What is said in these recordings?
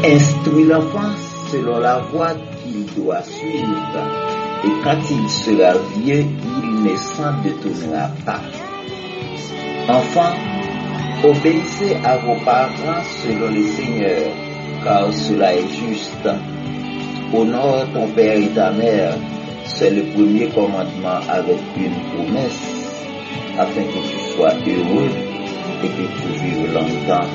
Instruis l'enfant selon la voie qu'il doit suivre, et quand il sera vieux, il ne s'en détournera pas. Enfants, obéissez à vos parents selon le Seigneur, car cela est juste. Honore ton père et ta mère, c'est le premier commandement avec une promesse, afin que tu sois heureux et que tu vives longtemps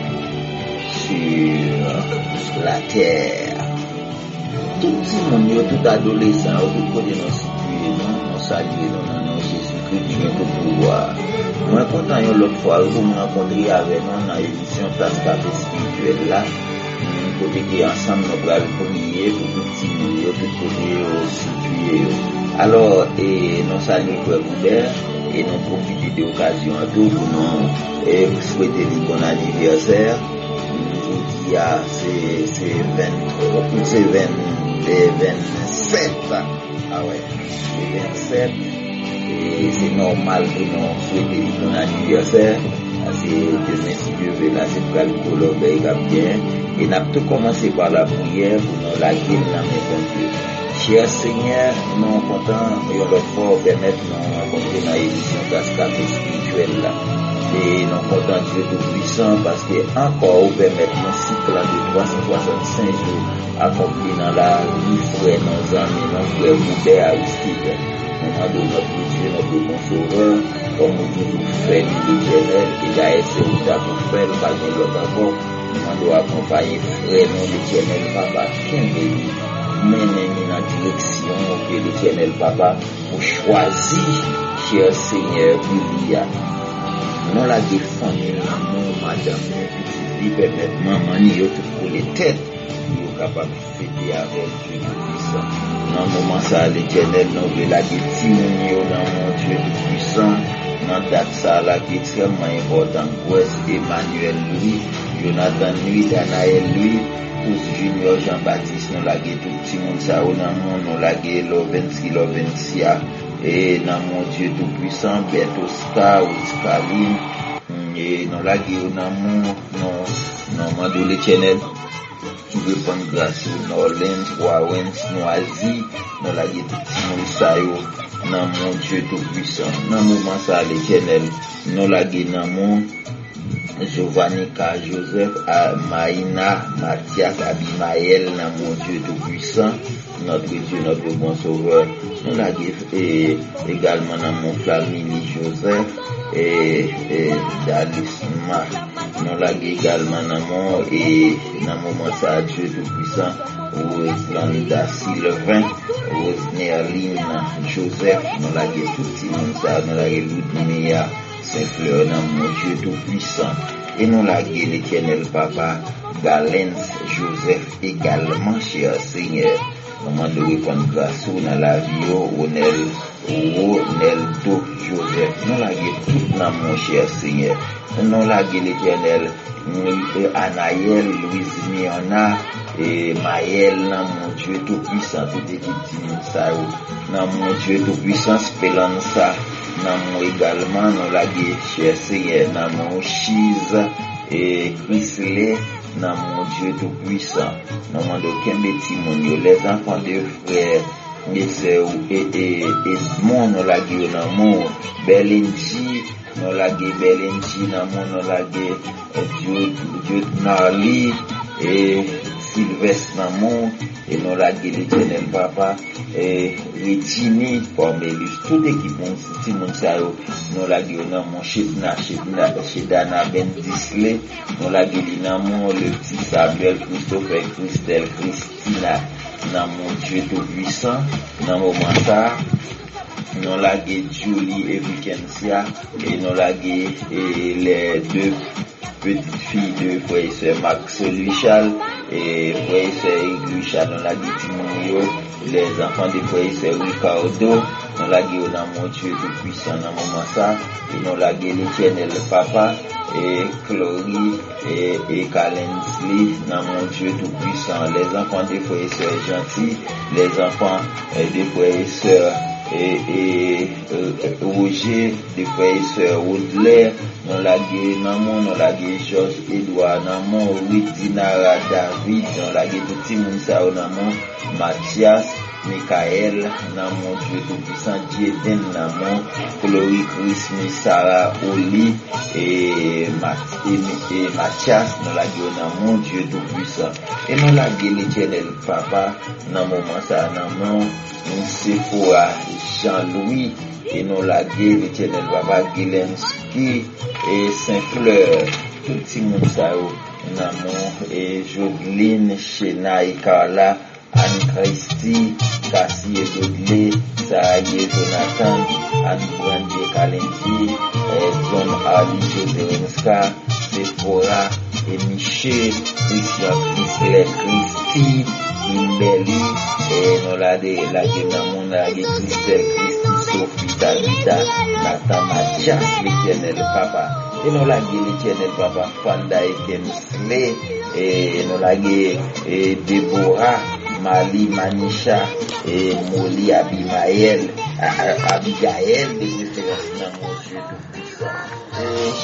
sur la terre. Tout le monde, tout adolescent, tout côté nous situé, nous saluer dans Jésus-Christ qui est au pouvoir. Moi, content l'autre fois, vous me rencontrez avec nous dans l'émission Tasse Café Spirituel là. Côté qui ensemble nous allons prier pour tout petit monde, tout côté situé. Alors, nous saluons Frère Boubert et nous profitons de l'occasion à tout pour nous souhaiter un bon anniversaire. Aujourd'hui, c'est 27. Ah ouais, c'est 27. Et c'est normal pour nous souhaiter un bon anniversaire. C'est demain, si Dieu veut, là, c'est pour le colombe bien. Et nous avons tout commencé par la prière pour nous la guérir dans notre Dieu. Cher Seigneur, nous sommes contents de notre fois permettre de nous rencontrer dans l'émission Tasse Café Spirituel là. Et nous sommes contents Dieu Tout-Puissant parce que encore vous permettez un cycle de 365 jours accompli dans la vie, frère, nos amis, nos frères, Boubert, Aristide. Nous demandons notre Dieu, notre bon sauveur, comme nous toujours fait l'Éternel, et d'ailleurs c'est vous pour faire, pas de l'autre avant. Nous devons accompagner frère, non, l'Éternel Papa, qui est mener dans la direction que l'Éternel Papa pour choisir, cher Seigneur, Bilia. Nous la défendons, l'amour, madame, petit permettre maman, nous pour les têtes, nous sommes capables de fêter avec Dieu Tout-Puissant. Dans le moment ça, l'Éternel, nous voulons la détiner dans mon Dieu Tout-Puissant. Dans date ça, là, qui est extrêmement important, West Emmanuel, lui, Jonathan, lui, Danaël, lui, tous Junior, Jean-Baptiste, nous l'avons tout petit monde, ça, nous l'avons Lovensi, et dans mon Dieu Tout-Puissant, Beto Oscar, Ouskaline, et nous l'avons, non, de l'Éternel, qui veut prendre grâce sur Norlens, Wawens, Noisy, nous l'avons tout petit monde, ça, dans mon Dieu Tout-Puissant. Dans le moment ça, l'Éternel, nous l'avons dans mon Giovanni, Joseph, Maïna, Mathias, Abimaël, dans mon Dieu Tout-Puissant, notre Dieu, notre bon sauveur. Nous l'avons également dans mon Flamini, Joseph, et Dalisma. Nous l'avons également dans mon moment ça, Dieu Tout-Puissant. Roslanda Sylvain, Rosnerline, Joseph, nous l'avons tout le monde ça, nous l'avons Ludmilla, Saint-Fleur, dans mon Dieu Tout-Puissant. Et nous l'avons l'Éternel Papa, Galens, Joseph également, cher Seigneur. Moment de répondre grâce dans la vie, Roneldo, Joseph, nous l'avons tout dans mon cher Seigneur. Nous l'avons l'Éternel, Anaël, Louise Miona, et Maël, dans mon Dieu Tout-Puissant, tout équipe ça, dans mon Dieu Tout-Puissant, Spelanza, dans mon également, nous l'avons cher Seigneur, dans mon Chise, et Chrisley, dans mon Dieu Tout-Puissant, dans mon aucun petit monde, les enfants de frères, et sœurs, et mon, nous l'avons dans mon Belenji, nous l'avons Belenji, dans mon, nous l'avons Dieu Narli, et Sylvestre Namon, et nous l'avons l'Éternel Papa, et Regini, Formélus, toute équipe, nous l'avons mon Chedana Ben Disley, nous l'avons le petit Samuel, Christophe, Christelle, Christina, dans mon Dieu Tout-Puissant, dans mon moment ça, nous l'avons Julie et Vicentia, et nous l'avons les deux petites filles de frère et sœur Max Luchal, et frère et sœur Luchal, nous l'avons les enfants de frère et sœur Ricardo, nous l'avons dans mon Dieu Tout-Puissant, dans mon moment ça, et nous l'avons l'Éternel Papa, et Chloé, et Kalensley, dans mon Dieu Tout-Puissant, les enfants de frères et sœurs gentils, les enfants de frères et sœurs Roger, des frères et sœurs Audley, nous lagué Namon, nous lagué Georges Edouard Namon, Dinara David, nous lagué tout le monde ça Namon, Mathias, Michael, Namon Dieu Tout-Puissant, Dieden Namon, Chloé Chris, Sarah Oli et Mathias, nous lagué Namon Dieu Tout-Puissant. Et nous lagué l'Éternel Papa, dans moment ça Namon, Sephora, Jean-Louis, et nous lagué l'Éternel Papa Gilenski et Saint-Fleur, tout le monde ça Namon et Jodeline, Chenaï, Carla, Anne-Christie, Cassie et Dodley, Sahaye Jonathan, Anne-Brandie Kalendi, John Ali Joserenska, Sephora et Michel, Christian Chrysler, Christy, Imbeli, et nous la Namon, la Christelle, Christy, Sophie, Tabitha, Nathan Mathias, l'Éternel Papa. Et nous la l'Éternel Papa, Fanda et Kemsley, et nous la Déborah, Mali, Manisha, et Moli, Abigaël, de préférence dans mon Dieu Tout-Puissant.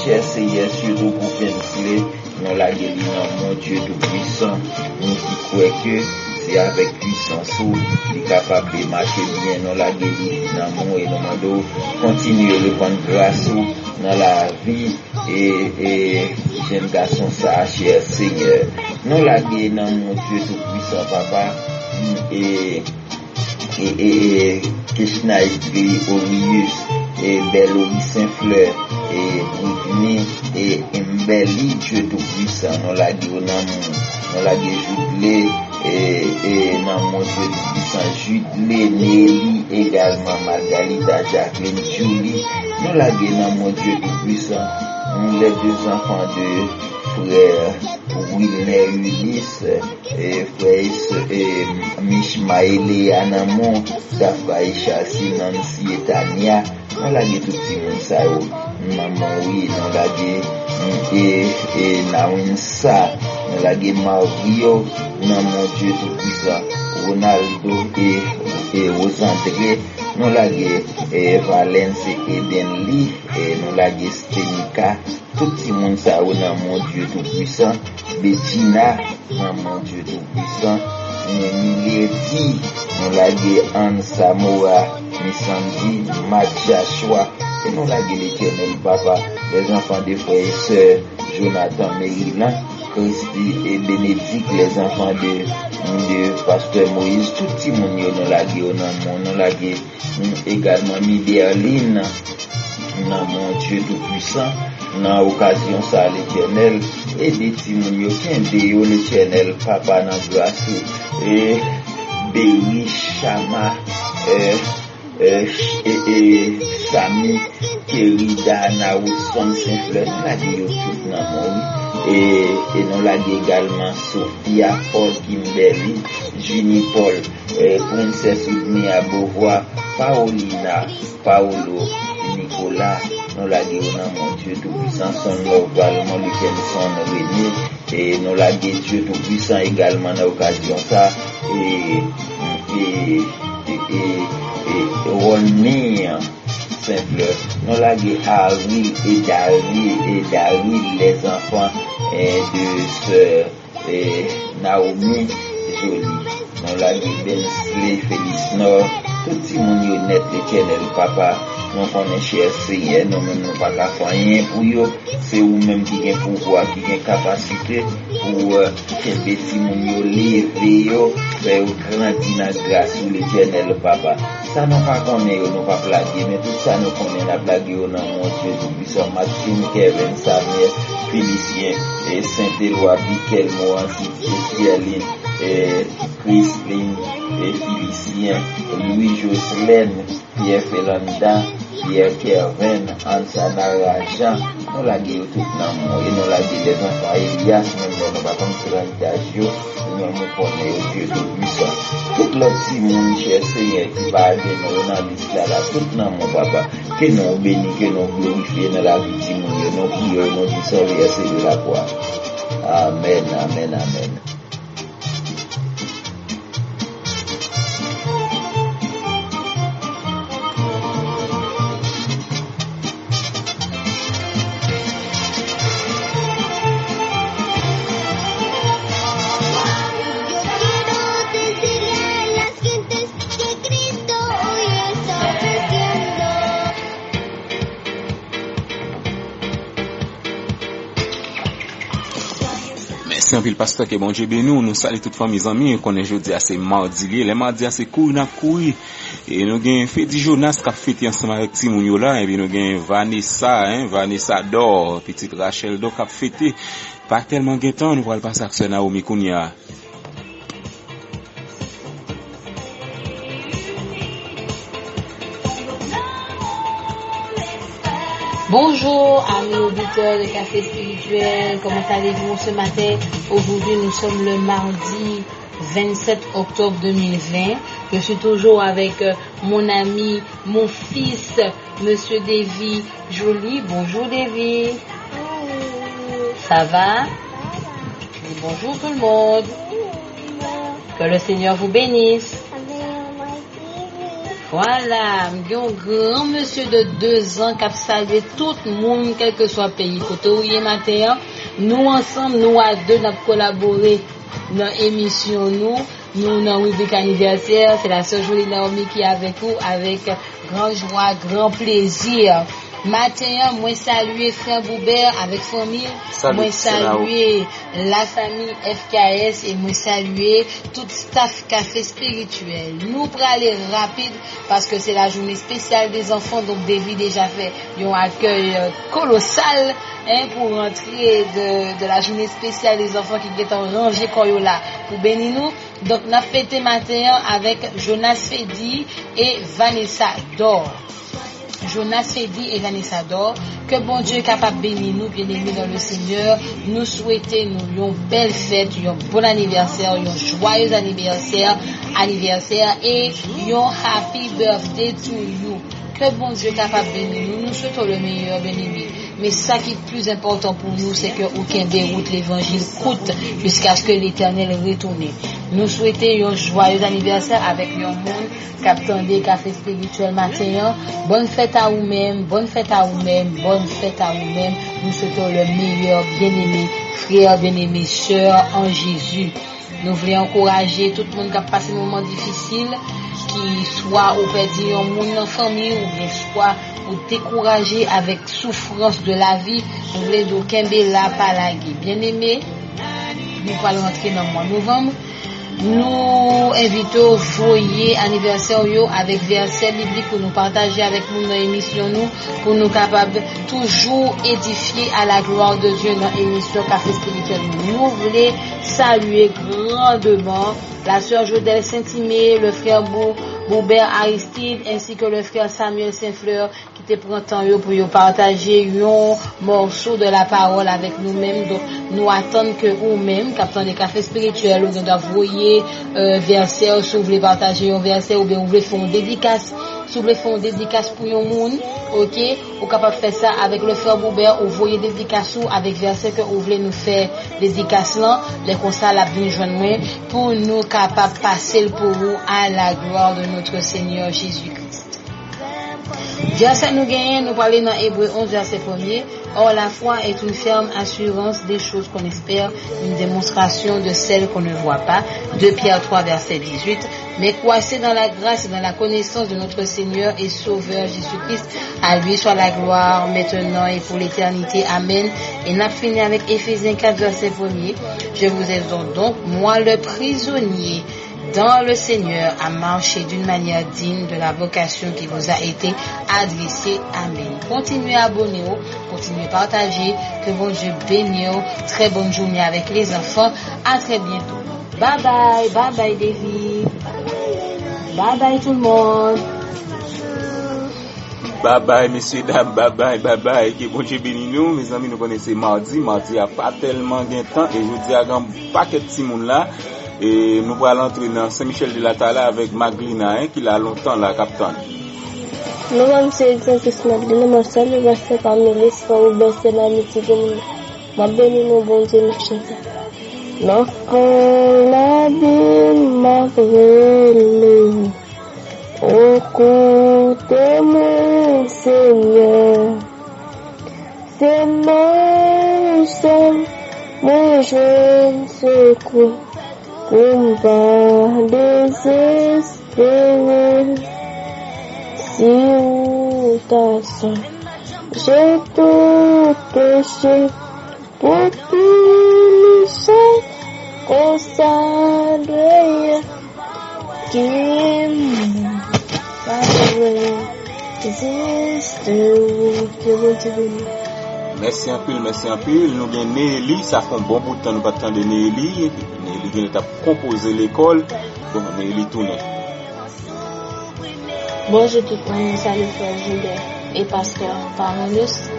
Cher Seigneur, surtout pour Kemsley, nous la dans mon Dieu Tout-Puissant, nous qui croyons que c'est avec puissance où il est capable de marcher bien dans la guérison, dans mon et dans mon dos, continuer le prendre grâce dans la vie et jeune garçon ça, cher Seigneur. Nous la guérison dans mon Dieu Tout-Puissant, Papa, et Krishna Edri Orius, et Beloï Saint-Fleur, et Whitney, et Mbeli Dieu Tout-Puissant, nous la guérison dans la guérison et dans mon Dieu Tout-Puissant, Jude, Nelly, également Margarita, Jacqueline, Julie, nous la dans mon Dieu Tout-Puissant, les deux enfants de frère Wilner Ulysse, et frère Mishmaël et Anamon, Safra et Chassi, Nancy et Tania, nous la tout le monde ça, maman oui, nous la et Nawinsa, nous la Mario, non mon Dieu Tout-Puissant, Ronaldo et Rosandré, nous la Valence et Edenly, et nous la Stenika, tout le monde ça, non mon Dieu Tout-Puissant, Bettina, non mon Dieu Tout-Puissant, Milady, nous la Anne Samoa, Missandi, Mathiachua, et nous la l'Éternel Papa, les enfants des frères et sœurs, Jonathan Maryland, Christy et Bénédicte, les enfants de Pasteur Moïse, tout le monde nous la également Miderline, dans mon Dieu Tout-Puissant, dans l'occasion ça l'Éternel, et des timonios qui ont l'Éternel Papa dans grâce, et Béri, Chama, Samy, Kerida, Naousson, Saint-Fleur, nous la tout dans mon et nous la également Sophia, Paul, Kimberly, Junie Paul, Princesse Udnia Beauvoir, Paolina, Paolo, Nicolas, nous la dans mon Dieu Tout-Puissant, son nom également lequel sont réunis, et nous la Dieu Tout-Puissant également dans l'occasion ça, et Ronnie Saint-Fleur, nous la Harry et Daryl, les enfants de sœur Naomi Jolie, nous la Bensley, Félix Nord, tout le monde honnête, l'Éternel Papa, nous connaissons cher Seigneur, nous même nous pas faire rien pour eux, c'est vous-même qui avez pouvoir, qui avez capacité pour que les gens lever, faire grandir dans grâce de l'Éternel Papa. Ça nous pas connaître, nous pas blaguer, mais tout ça nous connaît la blague au nom mon Dieu Tout-Puissant, Maxime, Kevin, Samuel, Félicien, et Saint-Éloi, Biquel, Moansi, Pierline, et Christine, et Félicien, Louis Jocelyne, Pierre Félanda, Pierre Kervin, Ansana Jean, nous la gué tout dans moi, et nous la gué les enfants Elias, nous pas comme sur l'habitation, nous connaissons Dieu Tout-Puissant. Tout le petit monde, cher Seigneur, qui va aider nous dans l'histoire là, tout dans mon papa, que nous bénissons, que nous glorifions dans la vie de nous, nous prions, nous disons, c'est de la croix. Amen, amen, amen. Merci en pile pasteur que bon Dieu bénou. Nous saluons toute famille amis qu'on est jeudi à c'est mardi lié. Les mardis à c'est couille n'a couille. Et nous gagne Fedi Jonas qui a fêté ensemble avec Timoun yo là et puis nous gagne Vanessa Dor, petite Rachel Dor qui a fêté. Pas tellement gain temps nous va le passer à Naomi Kounia. Bonjour amis auditeurs de Café Spirituel, comment allez-vous ce matin? Aujourd'hui nous sommes le mardi 27 octobre 2020. Je suis toujours avec mon ami, mon fils, Monsieur Davy Joly. Bonjour Davy. Ça va? Bonjour tout le monde. Que le Seigneur vous bénisse. Voilà, un grand monsieur de 2 ans qui a salué tout le monde, quel que soit le pays. Côté où il est matin, nous ensemble, nous à deux, nous avons collaboré dans l'émission, nous dans rubrique anniversaire. C'est la sœur Jolie Naomi qui est avec vous, avec grand joie, grand plaisir. Matin, moi saluer frère Boubert avec famille, moi saluer la famille FKS et moi saluer tout staff Café Spirituel. Nous pour aller rapide parce que c'est la journée spéciale des enfants, donc David déjà fait un accueil colossal pour rentrer de la journée spéciale des enfants qui est en rangée là pour bénir nous. Donc nous avons fêté matin avec Jonas Fedi et Vanessa Dor. Jonas Fedi et Vanessa Dor, que bon Dieu est capable de bénir nous, bien aimés dans le Seigneur. Nous souhaitons nous une belle fête, un bon anniversaire, un joyeux anniversaire et un happy birthday to you. Que bon Dieu est capable de bénir nous, nous souhaitons le meilleur, bien aimés. Mais ça qui est plus important pour nous, c'est que aucun déroute l'évangile coûte jusqu'à ce que l'Éternel retourne. Nous souhaitons un joyeux anniversaire avec le monde qui attendait Café Spirituel matin. Bonne fête à vous-même, bonne fête à vous-même, bonne fête à vous-même. Nous souhaitons le meilleur, bien-aimé frères, bien-aimés sœurs en Jésus. Nous voulons encourager tout le monde qui a passé un moment difficile, qui soit au perdu en monde en famille ou bien soit ou décourager avec souffrance de la vie. Nous voulons d'aucun la palague. Bien-aimé, nous allons entrer dans le mois de novembre. Nous invitons foyer anniversaire avec verset biblique pour nous partager avec nous dans l'émission pour nous capables toujours édifier à la gloire de Dieu dans l'émission Café Spirituel. Nous voulons saluer grandement la sœur Jodelle Saint-Imé, le frère Boubert Aristide ainsi que le frère Samuel Saint-Fleur qui te prend temps pour partager un morceau de la parole avec nous-mêmes. Donc nous attendons que vous-même, capitaine de Café Spirituel, vous doit voyer verset, si vous voulez partager un verset ou bien vous voulez faire une dédicace. Si vous voulez faire une dédicace pour un monde, ok, vous capable faire ça avec le frère Boubert, ou voyez dédicace avec verset que vous voulez nous faire dédicace là, les constats la bien joindre pour nous capable passer pour vous à la gloire de notre Seigneur Jésus-Christ. Verset nous gagnons, nous parlons dans Hébreux 11 verset 1er. Or la foi est une ferme assurance des choses qu'on espère, une démonstration de celles qu'on ne voit pas. 2 Pierre 3 verset 18. Mais croissez dans la grâce et dans la connaissance de notre Seigneur et Sauveur Jésus-Christ. À lui soit la gloire maintenant et pour l'éternité. Amen. Et n'a fini avec Éphésiens 4 verset 1er. Je vous exhorte donc, moi le prisonnier dans le Seigneur, à marcher d'une manière digne de la vocation qui vous a été adressée. Amen. Continuez à abonner-vous, continuez à partager. Que bon Dieu bénisse. Très bonne journée avec les enfants. À très bientôt. Bye bye, bye bye David. Bye bye tout le monde. Bye bye messieurs dames, bye bye. Que bon Dieu bénisse nous. Mes amis, nous connaissons mardi a pas tellement de temps et je dis à grand paquet de petits monde là. Et nous allons entrer dans Saint-Michel de la Tala avec Maglina, qui a longtemps la capitaine. Nous-mêmes, c'est Saint-Christ Maglina, nous sommes restés parmi les soins ou baisser l'amitié de nous. Ma béni, mon bon Dieu, nous chantons. L'enfant, la vie m'a brûlé. Au côté, mon Seigneur. C'est mon seul, mon jeune secours. Combat désespéré, si ou ta sang, j'ai tout péché pour punition. seul consacré qui m'a Merci un peu. Nous avons Nelly, ça fait un bon bout de temps nous pas de Nelly. Nelly vient de composer l'école. Bon, Nelly tourne. Bonjour tout le monde, salut frère Julien et pasteur Parmenus.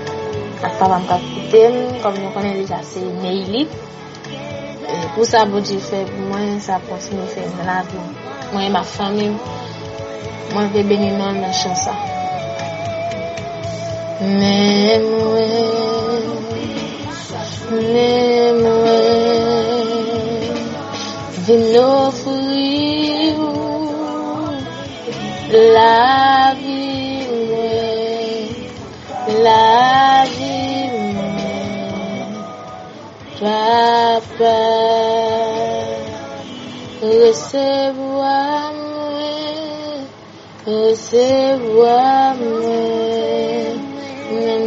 Papa m'a écouté, comme nous connaissons déjà, c'est Nelly. Pour ça, bon Dieu fait pour moi, ça continue à faire dans la vie. Moi et ma famille, moi je vais bénir dans la chanson. Mais moi, viens offrir la vie, papa, recevoir-moi,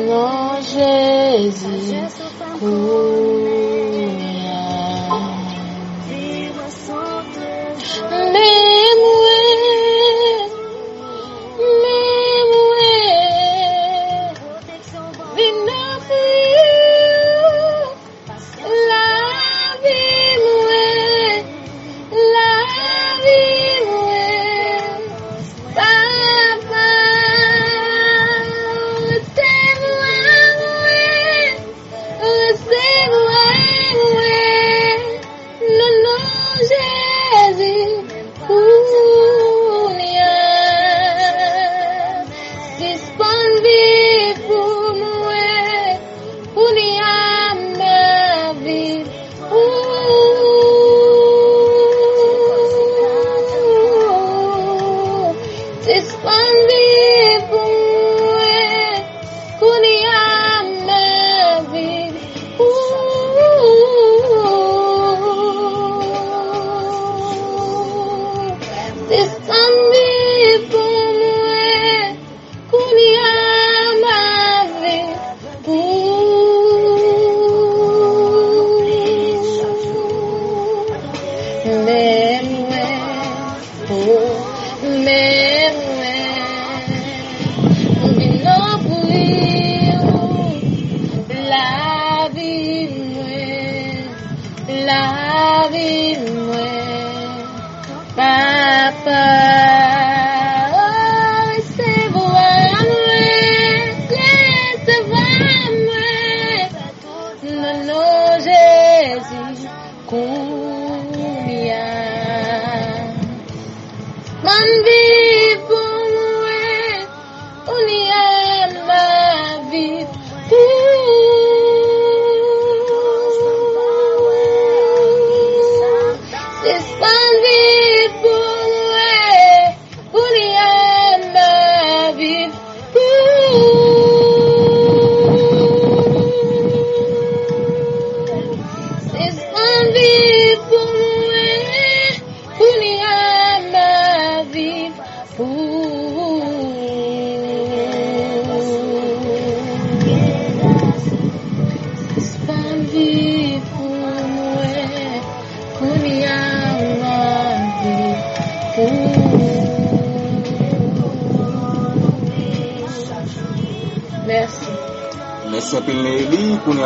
non Jésus,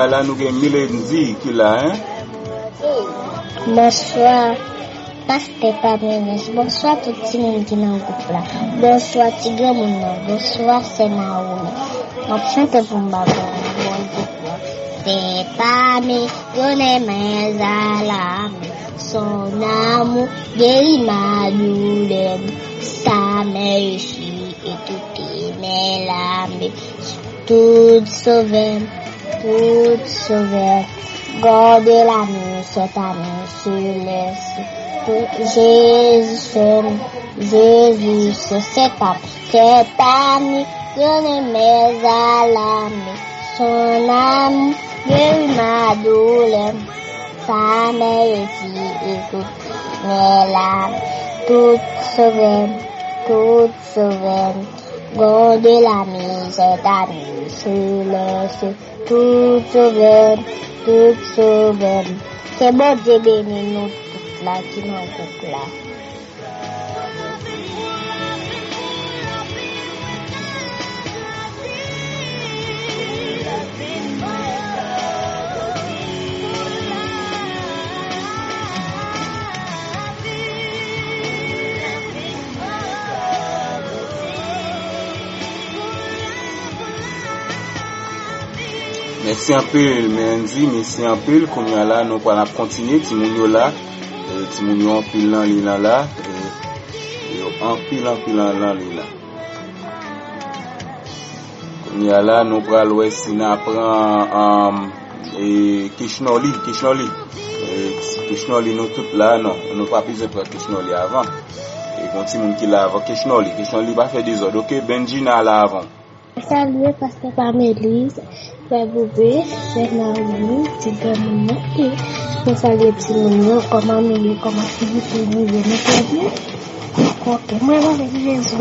Là, nous avons Milenzi qui là, hein? Bonsoir, pasteur Parmenus. Bonsoir tout le monde qui est dans le groupe là. Bonsoir Tigre Mounon. Bonsoir Senaoumi. On chante pour ma c'est pas mes données mes alarmes. Son amour guérit ma douleur. Sa mercie et toutes mes larmes. Tout sauvé. Tout sauvé, garde la nuit, cette année sur les cieux. Jésus, c'est cette année, donne mes alarmes. Son amour, guérit ma douleur. Sa mercie et toutes mes larmes. Tout sauvé, garde la nuit, cette année sur les cieux. Tout sauvé, C'est bon Dieu béni nous toutes là qui nous groupe là. Merci un peu, Mendy, merci un peu. Comme il y a là, nous allons continuer. Timounio là, Timounio en pile dans l'île là, en pile dans l'île là. Comme il y a là, nous allons si nous apprend Kishnoli, nous toutes là, non, nous pas plus de Kishnoli avant. Et quand Timoun qui là avant Kishnoli va faire des ordres. Ok, Benji là avant. Salut, pasteur Parmélis. C'est Boubé, c'est Naomi, c'est Gamino, et je salue Timounio, comment nous, comment Philippe nous est bien. Ok, moi, avec Jésus,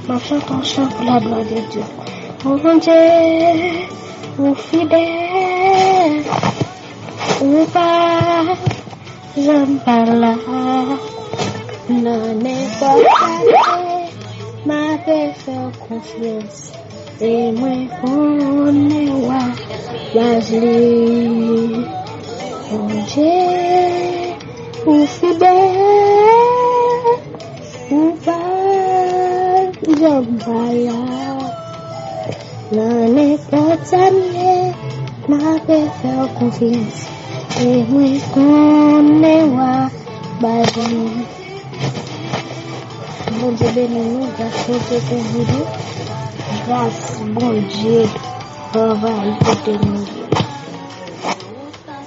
ma chante en chant pour la gloire de Dieu. Mon Dieu, mon fidèle, ou pas, j'aime pas là, non, n'importe quoi, m'a fait faire confiance. Et moi, on est wa, l'asli, mon Dieu, ou fidèle, ou pas, j'aime pas là, n'en est pas jamais, m'a fait faire confiance. Et moi, on est wa, l'asli, bon Dieu béni, grâce à Dieu pour vous. Grâce, bon Dieu, on va écouter nous.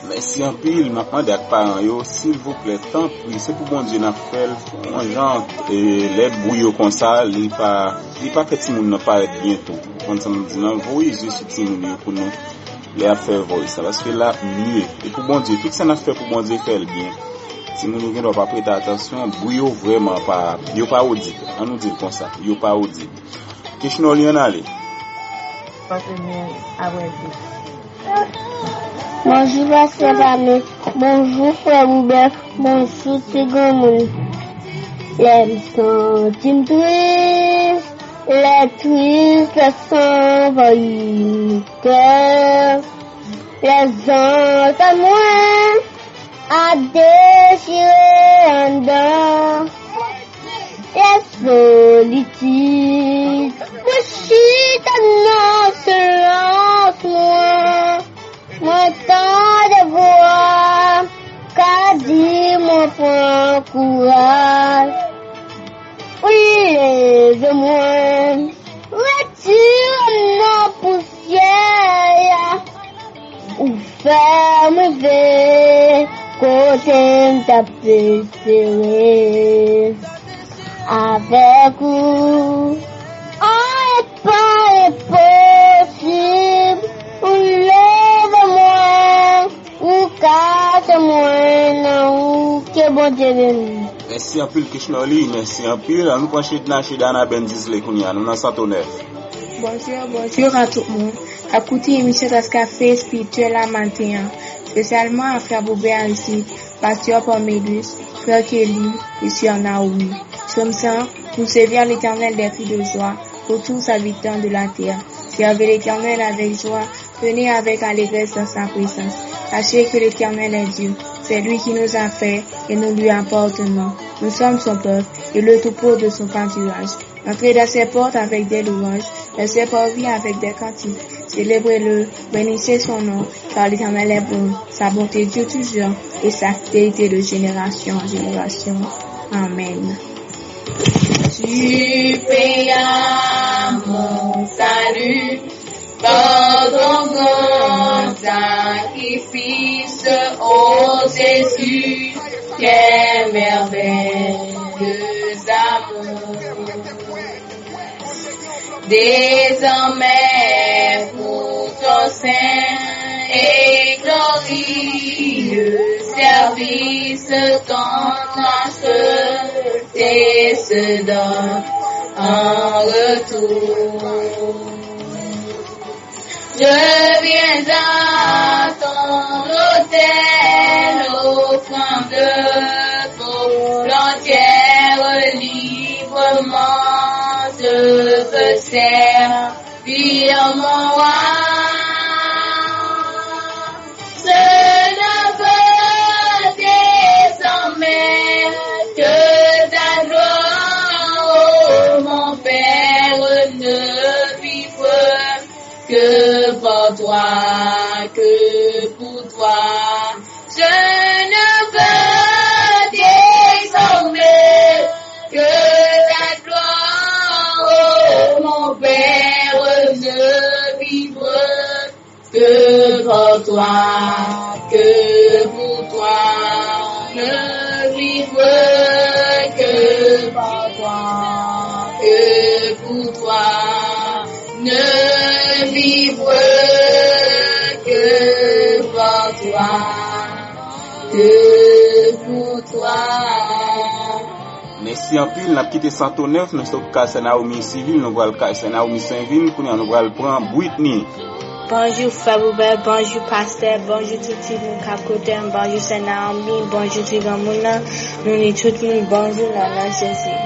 Merci un pile, maintenant des parents, s'il vous plaît, tant pis, c'est pour bon Dieu n'a fait, un genre, les bouillots comme ça, il pas fait si nous pas bientôt. Quand ça me dit, non, vous, juste si nous, pour nous, les affaires, ça va se faire là, mieux. Et pour bon Dieu, tout ça n'a fait pour bon Dieu faire le bien. Si nous ne doit pas prêter attention, bouillot vraiment pas, yo pas audible. On nous dit comme ça, yo pas audible. Question li en aller. Bonjour pasteur Pamé, bonjour frère Oubert, bonjour Tigomoun. Les centimes tristes, les tristes s'envahissent, les entendements à déchirer en dedans. La solitude, couchée dans silence, moi tant de voix, qu'a dit mon point courage. Oui, de moi, retire nos poussières, ou ferme veille, côté ta serré. Avec vous, pas possible, ou lève-moi, ou casse-moi, non, que bon Dieu béni. Merci un peu le Kishnoli, merci un peu. Nous penchons dans la Bendizle, nous dans Satonef. Bonjour à tout le monde. Écoutez l'émission de café spirituel à matin, spécialement à Frère Boubert ici, pasteur Parmélis, Frère Kelly et Sœur Naomi. Comme ça, pour servir l'Éternel des cris de joie pour tous habitants de la terre. Servez l'Éternel avec joie, venez avec allégresse dans sa présence. Sachez que l'Éternel est Dieu, c'est lui qui nous a fait et nous lui appartenons. Nous sommes son peuple et le troupeau de son pâturage. Entrez dans ses portes avec des louanges, dans ses parvis avec des cantiques. Célébrez-le, bénissez son nom, car l'Éternel est bon, sa bonté dure toujours et sa fidélité de génération en génération. Amen. Tu payas mon salut par ton grand sacrifice, ô Jésus, quelle merveilleuse amour. Désormais pour ton saint et glorieux service, ton et se donne en retour. Je viens à ton autel besoin de frontières librement. Je veux servir mon roi. Je ne veux désormais que ta gloire, oh mon Père, ne vivre que pour toi, que pour toi. Je ne veux désormais que ta gloire, oh mon Père, ne vivre que pour toi, que pour toi. Ne vivre que pour toi, que pour toi. Ne vivre que pour toi, que pour toi. Merci en pile, n'a quitté 109, nous sommes à Naomi Civil, nous allons à Naomi Saint-Ville, nous allons prendre Whitney. Bonjour Frère Robert, bonjour Pasteur, bonjour tout le monde qui a bonjour Saint Naomi, bonjour tout le monde, nous dit tout le monde bonjour dans la Jésus.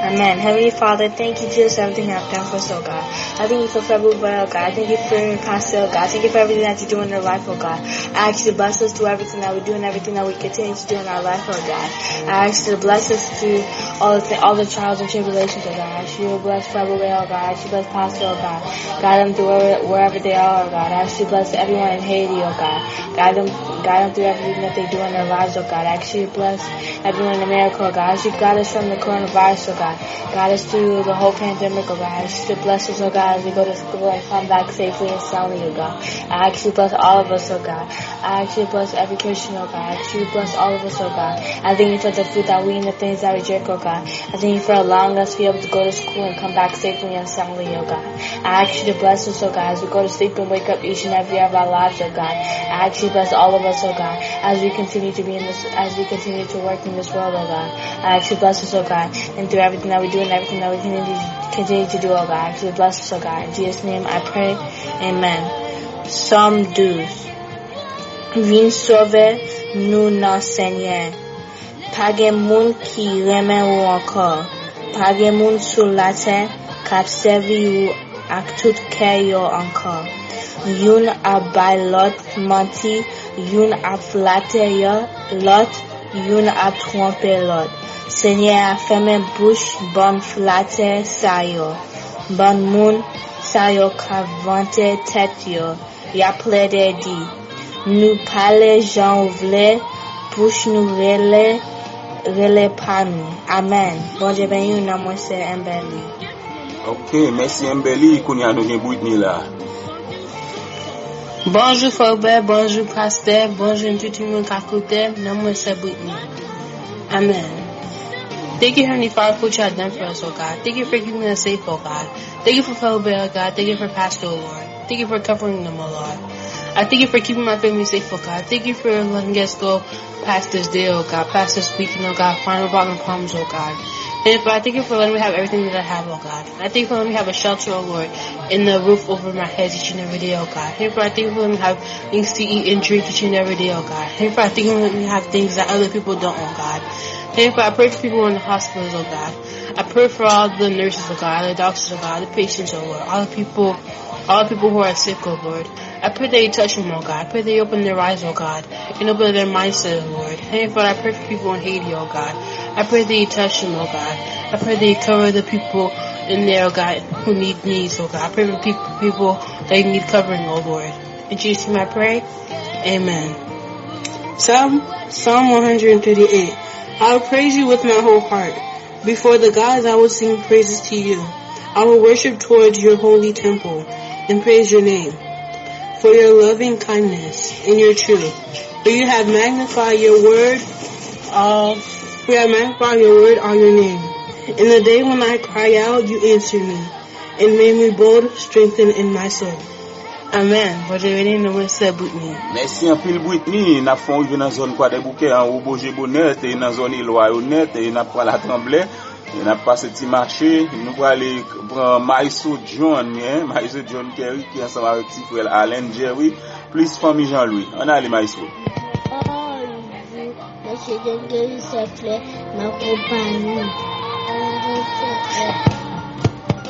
Amen. Heavenly Father, thank you Jesus, everything you have done for us, oh God. I thank you for February, oh God. I thank you for Pastor, oh God. Thank you for everything that you do in our life, oh God. I ask you to bless us through everything that we do and everything that we continue to do in our life, oh God. I ask you to bless us through all the trials and tribulations, oh God. I ask you to bless February, oh God. I ask you to bless Pastor, oh God. Guide them through wherever they are, oh God. I ask you to bless everyone in Haiti, oh God. Guide them through everything that they do in their lives, oh God. I ask you to bless everyone in America, oh God. I ask you to guide us from the coronavirus, oh God. Guide us through the whole pandemic, oh God. I ask you to bless us, oh God, as we go to school and come back safely and soundly, oh God. I ask you to bless all of us, oh God. I ask you to bless every Christian, oh God. I ask you to bless all of us, oh God. I thank you for the food that we eat and the things that we drink, oh God. I thank you for allowing us to be able to go to school and come back safely and soundly, oh God. I ask you to bless us, oh God, as we go to sleep and wake up each and every of our lives, oh God. I ask you to bless all of us, oh God, as we continue to work in this world, oh God. I ask you to bless us, oh God, and through everything that we do and everything that we continue to do, oh God. I ask you to bless us, oh God. In Jesus' name I pray, amen. Psalm 12. Vin sauver nous nan Seigneur. Pa gen moun ki remen ou ankor. Pa gen moun sou la terre k'ap servi ou ak tout kè yo ankor. Youn ap bay lot manti, youn ap flatter yo lot, youn ap trompe lot. Seigneur a fermé bouche bon flatter sa yo. Bon moun sa yo ka vante tête yo. Ya plaide di. Nou pale jan vle, bouche nou rele pa nou. Amen. Bon Dieu ben yon nan mwen se Mbeli. Ok, merci Mbeli, kounya nou gen Whitney là. Bonjour Faubert, bonjour Pasteur, bonjour tout le monde qui écoute, nan mwen se Whitney. Amen. Thank you, Heavenly Father, for what you have done for us, oh God. Thank you for keeping us safe, oh God. Thank you for Faubert, oh God. Thank you for Pastor, oh Lord. Thank you for covering them, oh Lord. I thank you for keeping my family safe, oh God. Thank you for letting us go past this day, oh God. Past this weekend, oh God. Final problems, oh God. And I thank you for letting me have everything that I have, oh God. I thank you for letting me have a shelter, oh Lord, and the roof over my head each and every day, oh God. I thank you for letting me have things to eat and drink each and every day, oh God. I thank you for letting me have things that other people don't, oh God. I pray for people in the hospitals, oh God. I pray for all the nurses, oh God, all the doctors, oh God, all the patients, oh Lord, all the people who are sick, oh Lord. I pray that you touch them, oh God. I pray that you open their eyes, oh God, and open their mindset, oh Lord. And I pray for people in Haiti, oh God. I pray that you touch them, oh God. I pray that you cover the people in there, oh God, who need needs, oh God. I pray for people that need covering, oh Lord. In Jesus' name I pray, amen. Psalm 138. I will praise you with my whole heart. Before the gods I will sing praises to you. I will worship towards your holy temple and praise your name for your loving kindness and your truth. For you have magnified your word all your name. In the day when I cry out, you answer me and made me bold, strengthened in my soul. Amen. Merci un pile Whitney, n'a fond dans zone quoi des bouquets en Oboje Bonnet et dans zone Loyonet et n'a pas la Tremblay, et n'a pas petit marché, nous va aller prendre Maïso John, Maïso John Kerry qui ensemble avec petit frère Alain Jerry, plus famille Jean-Louis. On a les Maïso. Monsieur Monsieur de Saint-Clair, ma compagnie.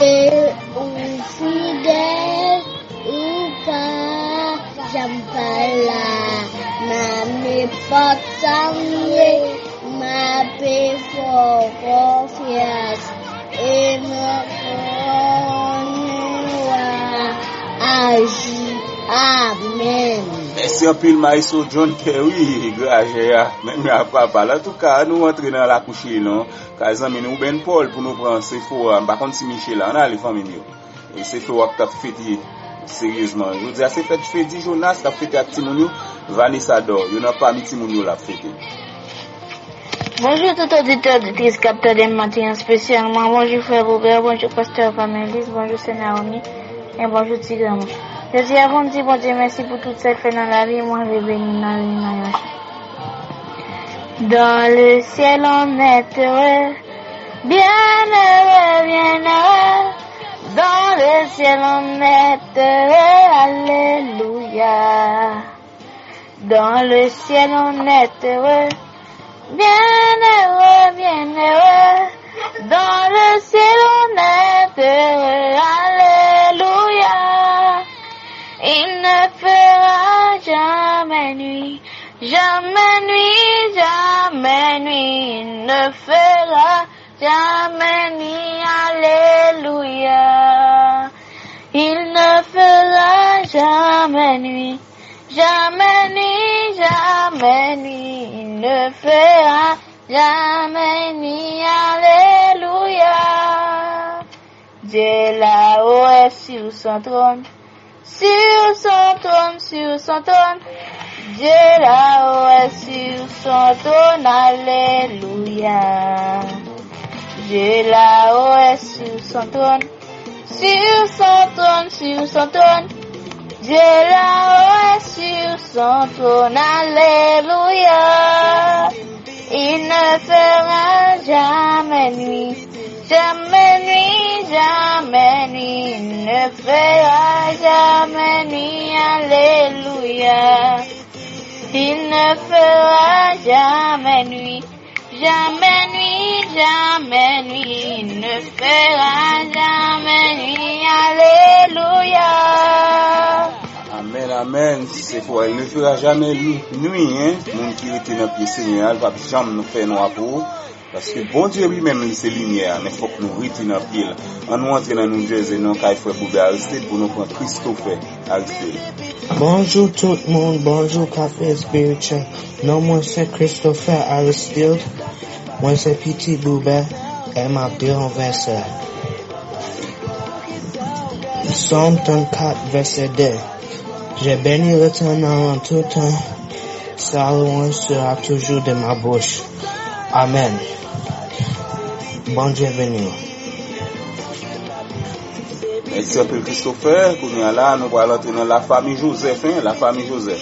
Et fidèle ou pas, j'aime pas là. Ma m'époque ma paix fort confiance et me agir. Amen. Merci un peu le maïso John Kerry, grâce même à papa. En tout cas, nous entrons dans la couche, non? Car les amis, nous ben Paul pour nous prendre ces faux. Par contre, si Michel, on a les familles. Et c'est faux qui a fêté sérieusement. Je veux dire, c'est fait fêté Jonas qui a fêté à Timounio, Vanessa d'or. Il n'y a pas mis Timounio la fêté. Bonjour tout auditeur auditrice capteur des matins spécialement. Bonjour frère Robert, bonjour pasteur Pamélis, bonjour c'est Naomi et bonjour Tigre. Je dis avant de dire bon Dieu merci pour tout ça fait dans la vie, moi je vais bénir dans la vie. Dans le ciel on est heureux, bien heureux. Dans le ciel on est heureux, alléluia. Dans le ciel on est heureux, bien heureux. Dans le ciel on est heureux, alléluia. Il ne fera jamais nuit, jamais nuit, jamais nuit. Il ne fera jamais nuit, alléluia. Il ne fera jamais nuit, jamais nuit, jamais nuit. Il ne fera jamais nuit, alléluia. Dieu là-haut est sur son trône. Sur son trône, Dieu là-haut est sur son trône, alléluia. Dieu là-haut est sur son trône, Dieu là-haut est sur son trône, alléluia. Il ne fera jamais nuit, jamais nuit, jamais nuit. Il ne fera jamais nuit, alléluia. Il ne fera jamais nuit, jamais nuit, jamais nuit. Il ne fera jamais nuit, alléluia. Amen, amen. C'est fort. Il ne fera jamais nuit, hein. Mon qui était dans le pied Seigneur, va jamais nous faire noir pour. Parce que bon Dieu lui-même, c'est lumière, mais il faut que nous retirons dans le pied. On nous entre dans New Jersey, nous avons fait pour Aristide, pour nous prendre Christopher Aristide. Bonjour tout le monde, bonjour Café Spirituel. Non, moi c'est Christopher Aristide. Moi c'est Petit Boubet et ma verset. Psaume 34, verset 2. J'ai béni l'Éternel en tout temps. Sa louange sera toujours de ma bouche. Amen. Bon Dieu béni. Merci un peu Christopher. Qu'on est là, nous allons entrer dans la famille Joseph, hein, la famille Joseph.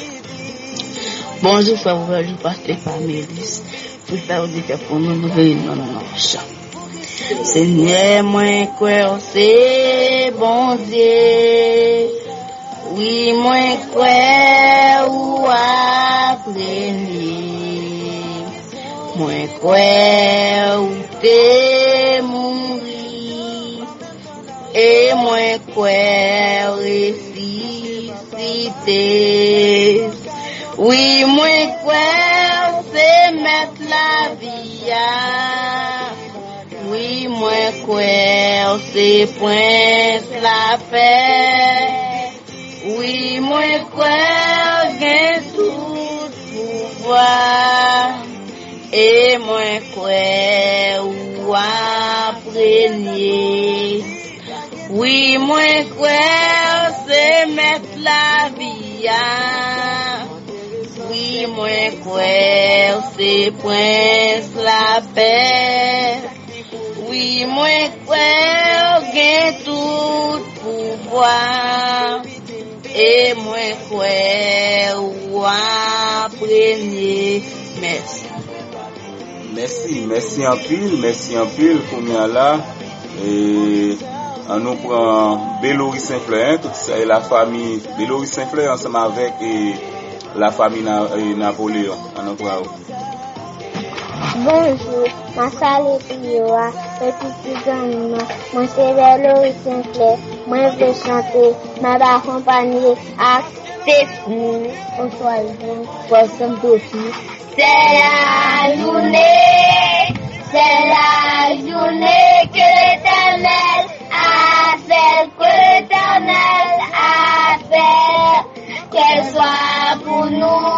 Bonjour frère, bonjour pasteur Pamélis. Pour faire auditeur pour nous réunir dans nos chants. Seigneur, moi crois c'est bon Dieu. Oui, moi crois ou après. Moi crois ou t'es mouru. Et moi crois ressuscité. Oui, moi crois c'est mettre la vie. Oui, moi crois c'est point la paix. Oui, moi crois gain tout pouvoir. Et moi crois ou apprenez. Oui, moi crois c'est mettre la vie. Oui, moi crois c'est point la paix. Oui, moi crois gain tout pouvoir. Et moi crois ou apprenez. Merci. Merci en pile, qu'on est là. Et on nous prend Bélory Saint-Fleur, tout ça, et la famille Bélory Saint-Fleur ensemble avec la famille Napoléon. On nous prend. Bonjour, ma salle Pioa, petit gamin, mon sévère Saint-Clair, moi je vais chanter, ma va accompagner à Stéphane, au soir, poisson d'office. C'est la journée que l'Éternel a fait, que l'Éternel a fait, qu'elle soit pour nous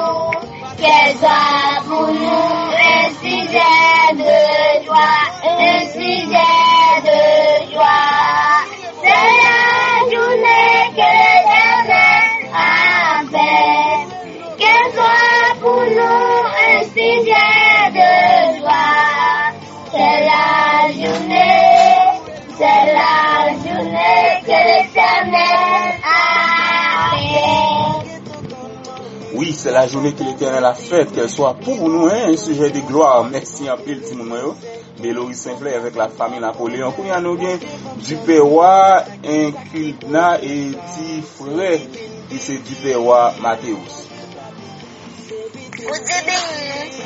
un sujet de joie, un sujet de joie. C'est la journée que l'Éternel a fait, qu'elle soit pour nous un sujet de joie. C'est la journée que l'Éternel a fait. Oui, c'est la journée que l'Éternel a faite, qu'elle soit pour nous un sujet de gloire. Merci en pile, Timoun Béloïse Saint-Clair avec la famille Napoléon. Pour y en avoir du Pérois, un Kilna et petit frère qui c'est du Pérois Mathéus. Vous dites,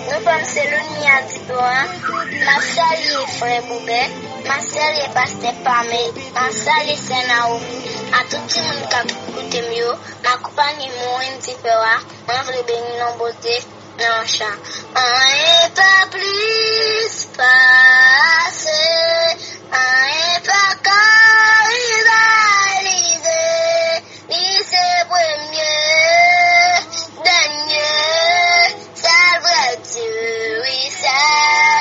nous sommes Célonie à Dibois, ma salle est frère Boubet, ma salle est pasteur Pamé, ma salle est Sénaou, à tout le monde qui a écouté mieux, ma compagnie mouine Dibois, on veut bénir nos beautés, nos chants. On n'est pas plus passé, on n'est pas quand rivalisé, ni c'est premier, dernier. Oui, ça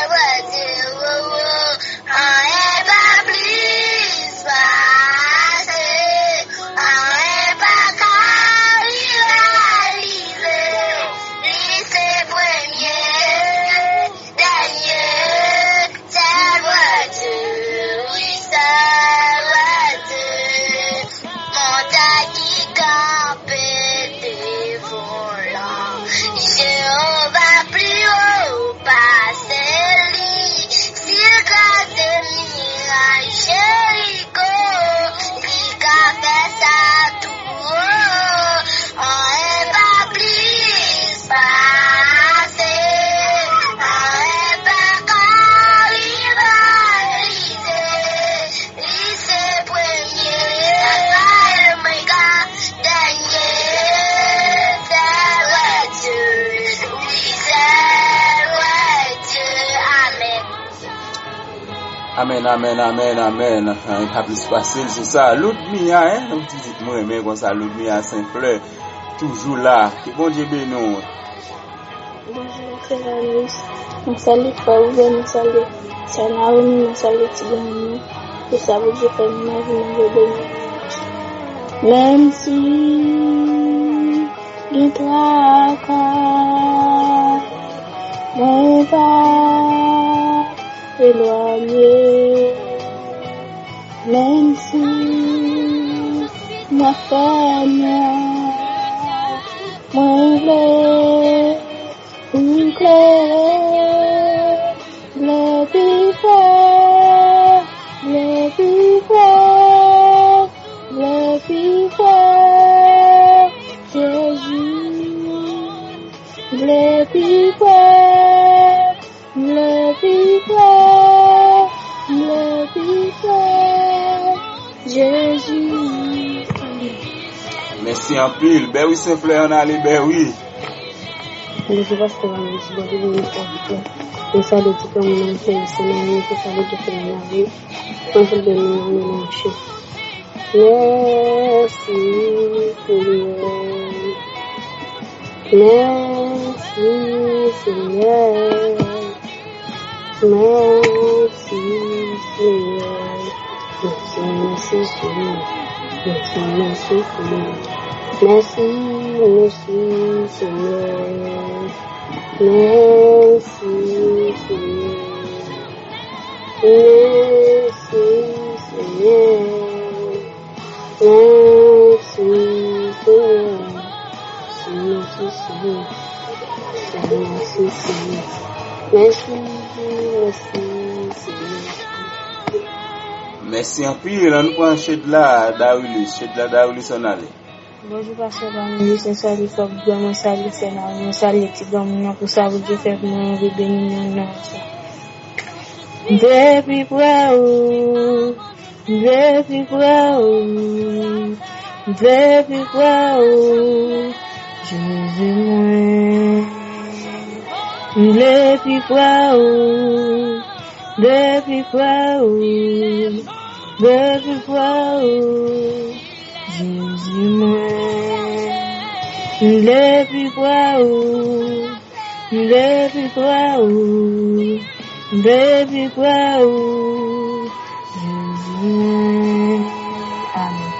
va dire, on est pas plus passé, on est pas qu'à rivaliser, lycée premier, dernier, ça va dire, oui, ça va dire, montagne qui campe des volants, Jéhovah plus haut, passez lui, s'il casse mirage, Jéricho, qui fait ça tout, on est pas plus passé, on est pas qu'à rivaliser, lycée premier, ça va le dernier, ça va Dieu, oui, ça va Dieu, amen. Amen. Il a plus facile, c'est ça. Ludmilla, hein? Un petit dit moi, mais comme ça, Ludmilla Saint-Fleur, toujours là. Que bon Dieu bénisse. Bonjour, c'est Vanus. Je salue Faouzen, je salue Naomi, je salue Tigani. Je salue Jérémie, je bénis. Même si il traque, mon pas éloigné. Même si ma femme, mon blé, une clé, le pifet, Jésus, le pifet, Jésus. Merci en pile. Ben oui, Saint-Fleur, on a allé, ben oui. Je sais pas ce que je vais dire, mais ça le dit comme on fait, c'est une chose ça veut dire que la vie, quand je vais me marcher. Merci, Seigneur. Merci, Seigneur. Merci, Seigneur. Merci, Seigneur. Merci, Seigneur. Merci, Seigneur. Merci, Seigneur. Merci, Seigneur. Merci, Seigneur. Merci, Seigneur. Merci, Seigneur. Merci, Seigneur. Merci en pile. On prend Chedla Daoulis on allait. Bonjour, pasteur Pamela, c'est ça, les femmes, moi, salut, c'est là, moi, salut, les petits gars, pour ça, vous devez faire mon bébé, non, ça. Depuis quoi, Jésus, moi, depuis quoi, Jésus, moi, depuis quoi, Jésus, amen.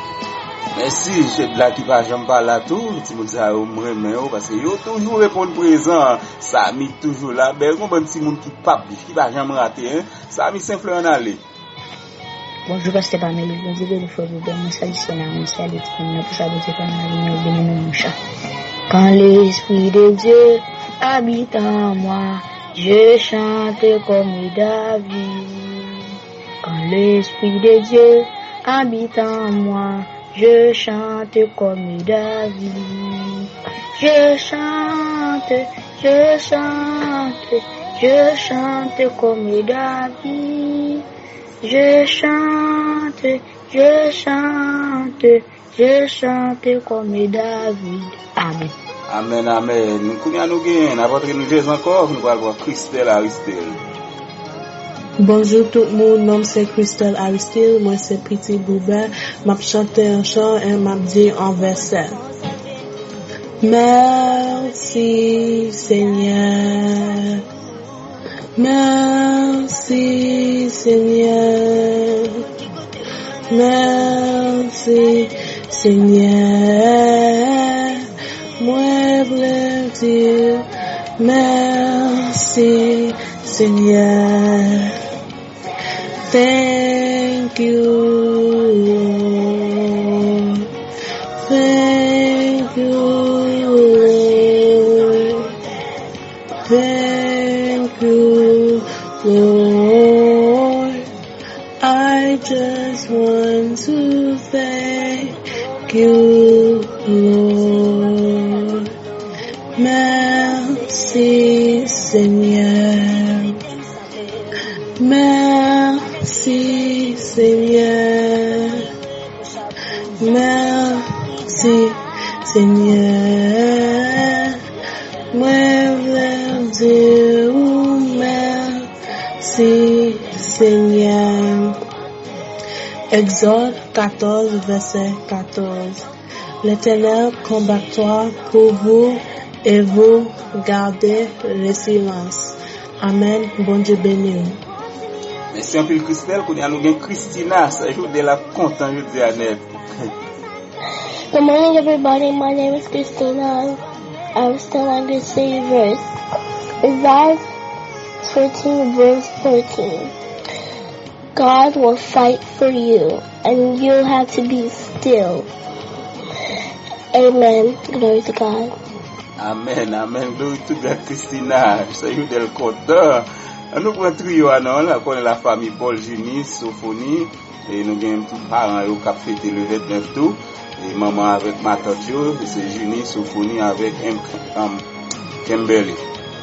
Merci, chef là qui va jamais parler à tout, petit monde ça au moins parce que yo toujours répondre présent, ça mis toujours là, ben on bon petit monde qui pas qui va jamais rater hein. Ça mis simple en aller. Bonjour, pasteur Pamela, bonjour, le frère Boubé, mon salut, c'est là, mon salut, pour ça, vous êtes en béni, mon chat. Quand l'Esprit de Dieu habite en moi, je chante comme David. Quand l'Esprit de Dieu habite en moi, je chante comme David. Je chante comme David. Je chante comme David. Amen. Amen, amen. Nous connaissons nous gain, avant que nous jouons encore, nous allons voir Christelle Aristide. Bonjour tout le monde, nom c'est Christelle Aristide, moi c'est Petit Boubet, m'a chanté un chant et m'a dit un verset. Merci Seigneur, merci Seigneur, merci Seigneur, moi voulais dire merci Seigneur. Thank you, Lord. Thank you, Lord. Thank you, Lord. I just want to thank you, Lord. Merci, Seigneur. Merci Seigneur, merci Seigneur, moi veux dire merci Seigneur. Exode 14 verset 14. L'Éternel combattra pour vous et vous gardez le silence. Amen. Bon Dieu béni. Merci un peu Christelle, qu'on a nous Christina, ça joue de la content, je dis à net. Good morning, everybody. My name is Christina. I'm still on the same verse. Isaiah 14, verse 14. God will fight for you, and you'll have to be still. Amen. Glory to God. Amen, amen. Glory to God, Christina. Ça joue de la content. Nous prenons trio à nous, là, qu'on est la famille Paul Junie, Sophonie, et nous avons tous les parents qui ont fêté le 29 tout, et maman avec ma tante, c'est Junie, Sophonie avec Kimberly.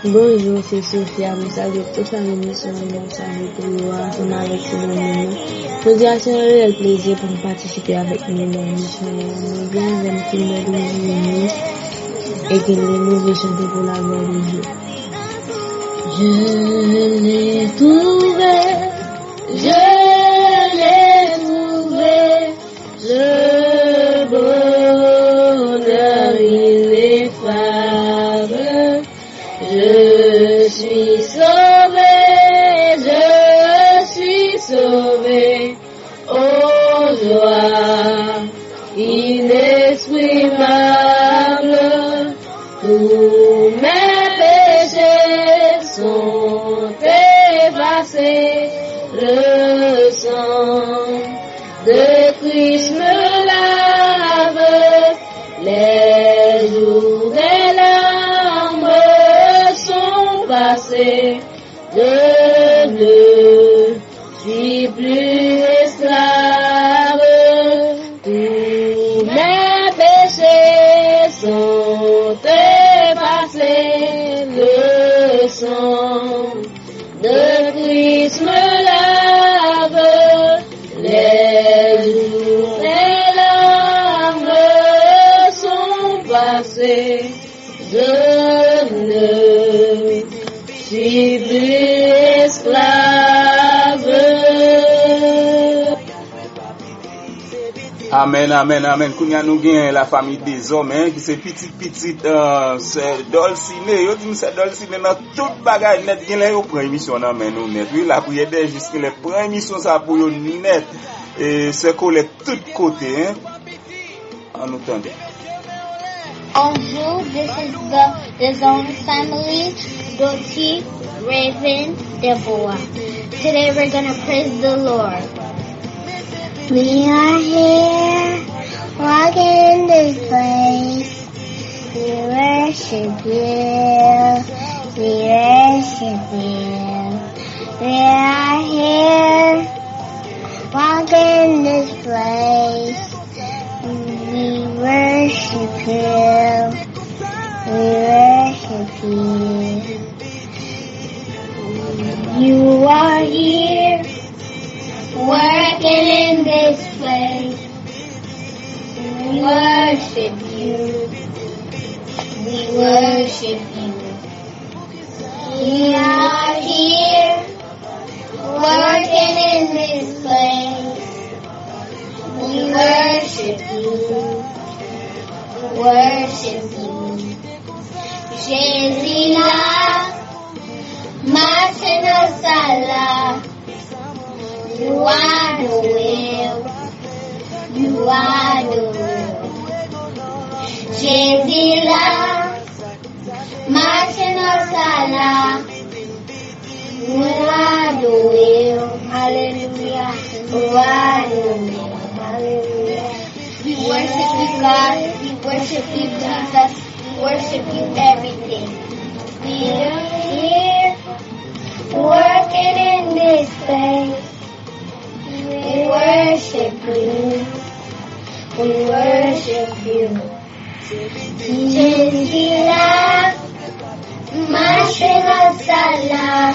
Bonjour, c'est Sophia, je salue toute la mission, je salue tout le monde, on est avec tout le monde. Je dis à ce moment-là, le plaisir pour participer avec nous dans la mission. Nous venons avec Kimberly et que les mauvais chanter pour la gloire de Dieu. Je l'ai trouvé, le bonheur ineffable. Je suis sauvé, oh joie inexprimable. Tous mes péchés sont effacés, le sang de Christ me lave, les jours des larmes sont passés, je ne suis plus esclave, tous mes péchés c'est, je ne suis plus esclave. Amen, amen, amen. Kounya nou gen la famille des hommes, qui c'est petit, c'est Dolcine. Yo dit c'est Dolcine dans toute bagage net gen la yo prend émission nan men nou net. Oui, la prière des jusqu'à les prend émission ça pour yo net. Et c'est collé tout côté, hein. En nous tendez. Bonjour, this is the Zone family, Doti, Raven, Deborah. Today we're gonna praise the Lord. We are here, walking in this place. We worship you. We worship you. We are here, walking in this place. We worship you. We worship you. You are here, working in this place. We worship you. We worship you. We are here, working in this place. We worship you. Worship you. Jésus là, maintenant ça là. You are the will. You are the will. Jésus là, maintenant ça là. You are the will. Hallelujah. You are the will. Hallelujah. We worship you, God. We worship you, Jesus. We worship you, everything. We are here, working in this place. We worship you. We worship you. Jésus là, marching outside là.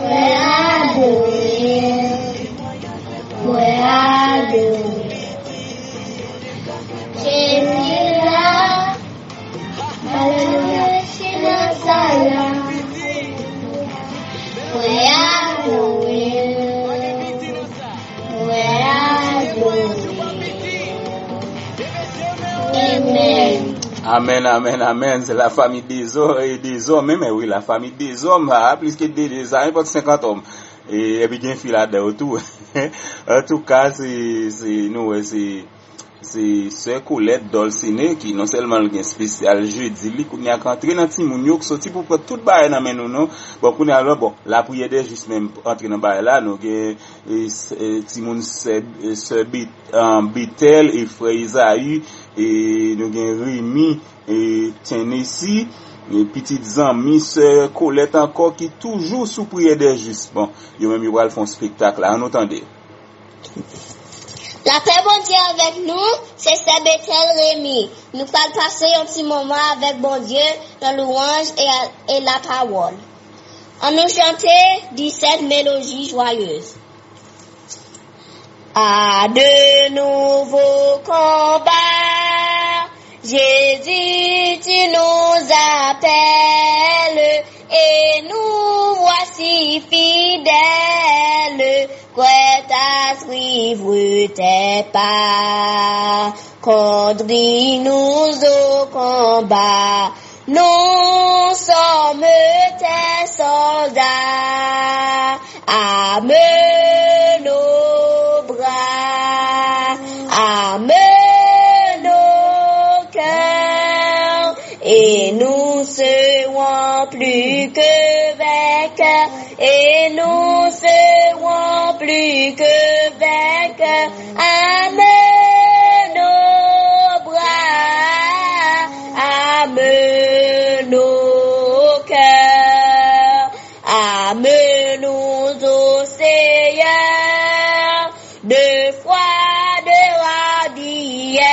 Where are the will? Where are the will? Jésus là, hallelujah, Shinosala. Where are the will? Where are the will? Amen. Amen, amen, amen. C'est la famille des hommes, mais oui, la famille des hommes a plus que des années, pas de 50 hommes. Et puis, il y a une fille là-dedans autour. En tout cas, c'est Sœur Colette Dolcine qui non seulement a spécial jeudi li qu'on y a entré dans Timoun yo qui sorti pour prendre toute bail dans men non bon qu'on alors bon la prière des juste même entrer dans bail là nous Timoun Sœur Bitel et frère Isaïe et nous gen Rémi et Tennessee et petites amies Sœur Colette encore qui toujours sous prière des juste bon yo même yo va faire un spectacle là on entendez. La paix bon Dieu avec nous, c'est Sœur Bethel Rémi. Nous allons passer un petit moment avec bon Dieu dans louange et la parole. On nous chanter 17 mélodies joyeuses. À de nouveaux combats, Jésus, tu nous appelles et nous voici fidèles. Prêt à suivre tes pas, conduis-nous au combat, nous sommes tes soldats, amène nos bras, amène nos cœurs, et nous serons plus que vainqueurs, et nous serons plus que vainqueurs. Amène nos bras, amène nos cœurs, amène-nous au Seigneur, de foi, de hardiesse,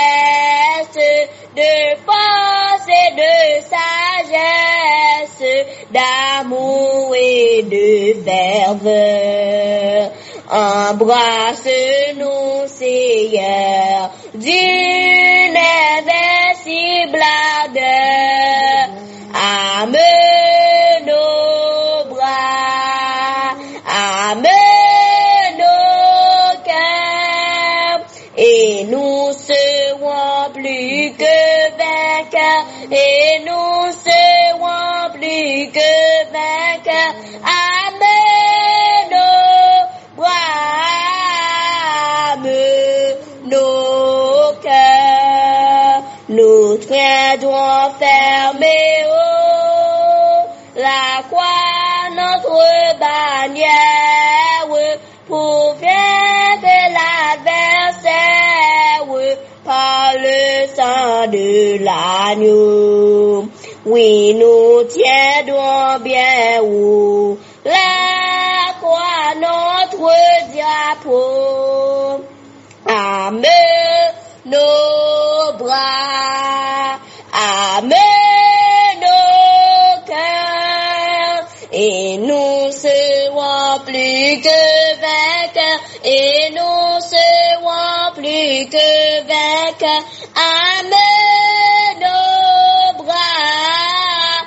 de force et de sagesse, d'amour et de ferveur. Embrasse-nous, Seigneur, d'une invincible et nous serons plus que vainqueurs, et nous serons plus que vainqueurs. Amen, nos bras, nos cœurs, nous tiendrons fermés haut la croix, notre bannière, pour vaincre l'adversaire par le sang de l'agneau. Oui, nous tiendrons bien haut la croix, notre drapeau. Amen, nos bras, amen, nos cœurs, et nous serons plus que vainqueurs, et nous serons plus que vainqueurs. Amen, nos bras,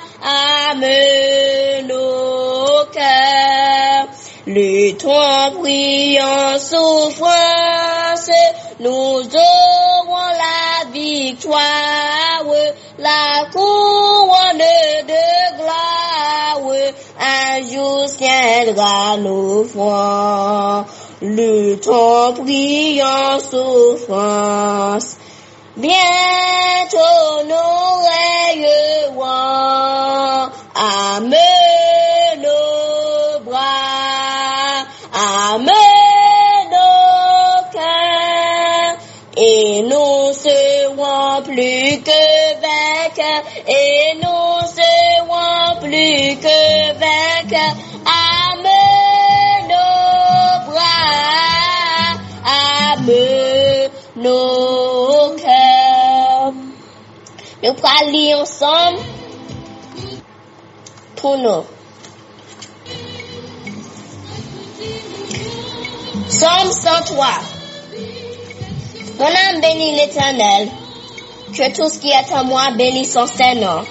amen, nos cœurs. Luttons, prions, souffrance, nous aurons la victoire, la couronne de gloire, un jour tiendra nos fronts. Luttons, prions, souffrance, bientôt nous rayerons. Amen, nos bras, amen, nos cœurs, et nous serons plus que vainqueurs, et nous serons plus que vainqueurs. Amen, nos bras, amen, nos cœurs. Nous allons lire ensemble pour nous. Psaume 103. Mon âme bénit l'Éternel, que tout ce qui est en moi bénisse son Saint-Nom.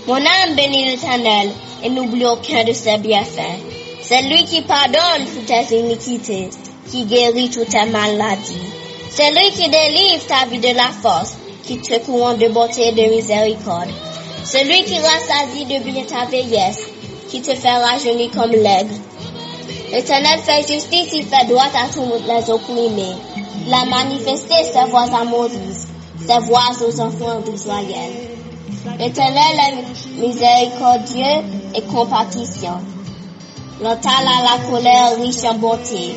Mon âme bénit l'Éternel, et n'oublie aucun de ses bienfaits. C'est lui qui pardonne toutes tes iniquités, qui guérit toutes tes maladies. C'est lui qui délivre ta vie de la force, qui te couronne de bonté et de miséricorde. C'est lui qui rassasie de bien ta vieillesse, qui te fait rajeunir comme l'aigle. L'Éternel fait justice, il fait droit à tous les opprimés. Il a manifesté ses voies à Moïse, ses voies aux enfants d'Israël. L'Éternel est miséricordieux et compatissant. Longtemps à la colère, riche en bonté.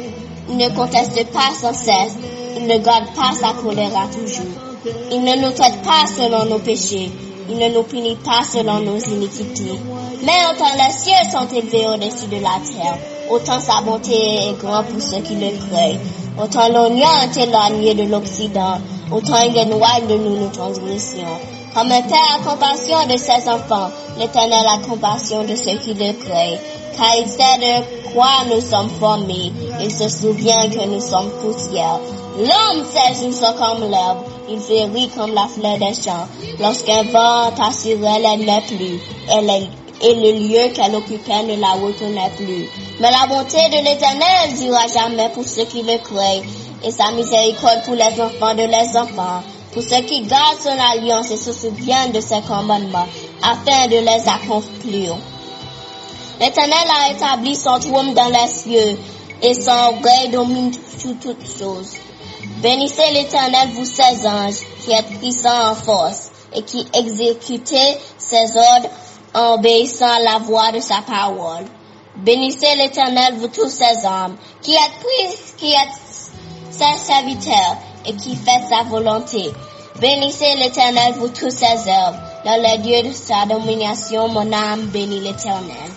Il ne conteste pas sans cesse. Il ne garde pas sa colère à toujours. Il ne nous traite pas selon nos péchés. Il ne nous punit pas selon nos iniquités. Mais autant les cieux sont élevés au-dessus de la terre, autant sa bonté est grande pour ceux qui le craignent. Autant l'Orient est éloigné de l'Occident, autant il éloigne de nous nos transgressions. Comme un père a compassion de ses enfants, l'Éternel a compassion de ceux qui le craignent. Car il sait de quoi nous sommes formés, il se souvient que nous sommes poussière. L'homme, ses jours sont comme l'herbe, il fleurit comme la fleur des champs. Lorsqu'un vent assure, elle n'est plus, et le lieu qu'elle occupait ne la reconnaît plus. Mais la bonté de l'Éternel durera jamais pour ceux qui le craignent, et sa miséricorde pour les enfants de les enfants, pour ceux qui gardent son alliance et se souviennent de ses commandements, afin de les accomplir. L'Éternel a établi son trône dans les cieux, et son orgueil domine sur toutes choses. Bénissez l'Éternel, vous ses anges, qui êtes puissants en force, et qui exécutez ses ordres en obéissant à la voix de sa parole. Bénissez l'Éternel, vous tous ses hommes, qui êtes ses serviteurs, et qui faites sa volonté. Bénissez l'Éternel, vous tous ses œuvres. Dans les lieux de sa domination, mon âme bénit l'Éternel.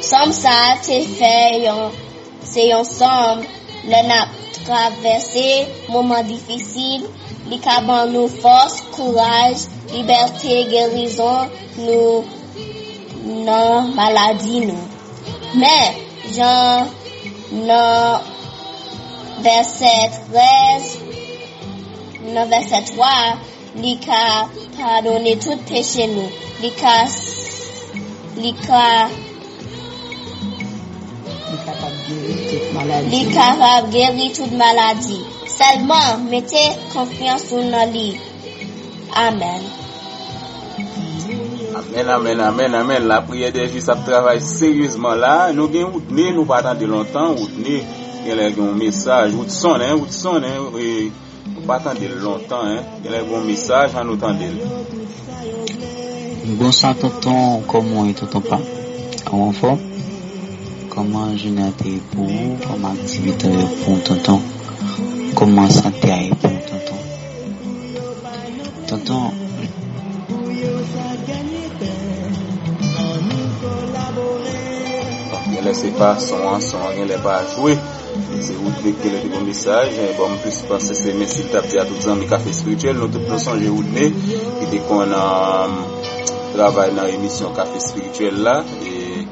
Somme ça, c'est ensemble, le n'a traversé, moment difficile, les cabans nous force, courage, liberté, guérison, nous, non, maladie, nous. Mais, Jean, non, verset 13, non, verset 3, l'ika pardonner tout péché nous, l'ika capable guérir toute maladie. Seulement, mettez confiance en lui. Amen. Amen. La prière des justes, ça travaille sérieusement là. Nous nous pas attendre longtemps. Il y a un message. Nous pas attendre longtemps. Il y a un message à nous attendre. Bonsoir tonton, comment est tonton pas? Comment fort? Comment journée a été pour vous? Comment activité pour tonton? Comment santé a été pour tonton? Tonton, il laisse pas son il n'est pas joué. C'est vous qui avez le bon message. Bon, plus penser c'est merci de taper à tous les amis café spirituel. Nous tous nous sommes où et dès qu'on a travail dans l'émission café spirituel là et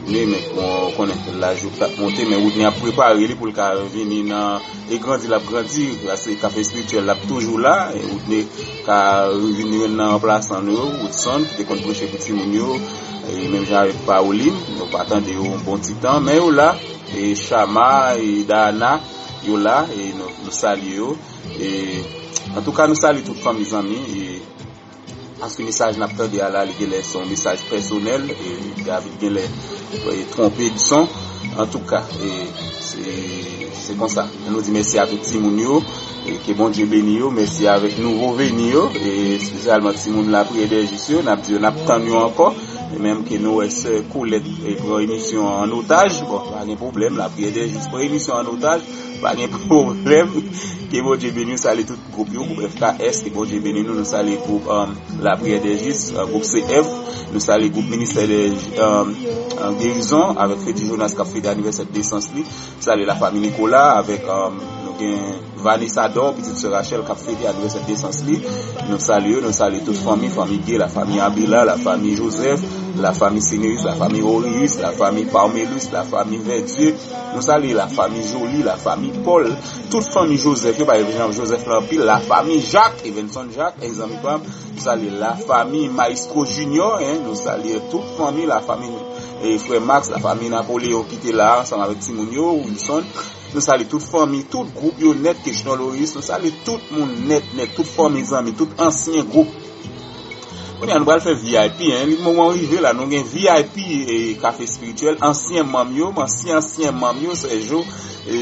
mais on connaît la jour monter mais on a préparé pour le cas venir dans et grandir parce que café spirituel là toujours là et on a venir dans place en nous Woodson qui est contribué petit mounio et même j'arrive pas Pauline nous pas attendre un bon petit temps mais là et Chama et Dana yo là et nous saluons et en tout cas nous saluons toutes mes amis et parce que le message n'a pas de là, il est son message personnel et David il trompé du son. En tout cas, c'est comme ça. On nous dit merci à tout Timounio et que bon Dieu bénisse. Merci avec nous revenir et spécialement Timoun la prière des Jésus. On a dit on a tendu encore et même que nous Colette pour émission en otage. Bon, pas de problème. La prière des Jésus pour émission en otage. Pas de problème. Que bon Dieu bénisse, salut tout groupe FKS, que bon Dieu bénisse, nous saluons groupe la prière des justes, groupe CF, nous saluons groupe ministère de guérison avec Freddy Jonas qui a fait l'anniversaire de naissance, saluons la famille Nicolas avec Vanessa Dor, petite sœur Rachel qui a fait l'anniversaire de naissance, nous saluons toute famille Gué, la famille Abila, la famille Joseph, la famille Sénéus, la famille Orius, la famille Parmelus, la famille Verdieu, nous saluons la famille Jolie, la famille Paul, toute famille Joseph, par exemple Joseph Lampil, la famille Jacques, Evenson Jacques, exemple, nous saluons la famille Maestro Junior, nous saluons toute famille, la famille et frère Max, la famille Napoléon qui était là ensemble avec Timounio, Wilson, nous saluons toute famille, tout groupe net, Question Loris, nous saluons tout le monde net, toute famille, amis, tout ancien groupe. On a nous faire VIP le moment arrivé là nous avons VIP et café spirituel ancien mamio c'est Jo